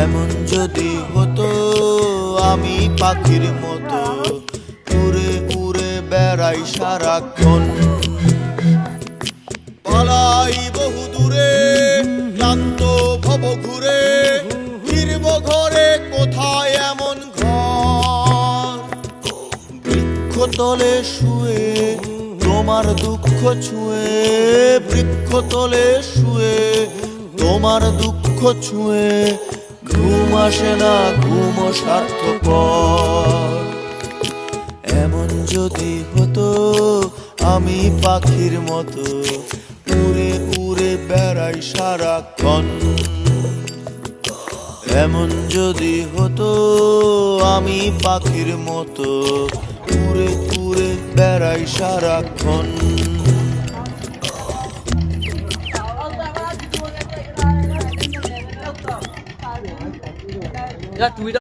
এমন যদি হতো আমি পাখির মতো উড়ে উড়ে বেড়াই সারাক্ষণ, পালাই বহু দূরে ক্লান্ত ভব ঘুরে, ফিরব ঘরে কোথায় এমন ঘর। বৃক্ষতলে শুয়ে তোমার দুঃখ ছুঁয়ে, বৃক্ষতলে শুয়ে তোমার দুঃখ ছুঁয়ে, ঘুম আসে না ঘুম স্বার্থপর। এমন যদি হতো আমি পাখির মতো উড়ে উড়ে বেড়াই সারাক্ষণ, এমন যদি হতো আমি পাখির মতো উড়ে উড়ে বেড়াই সারাক্ষণ। তুমি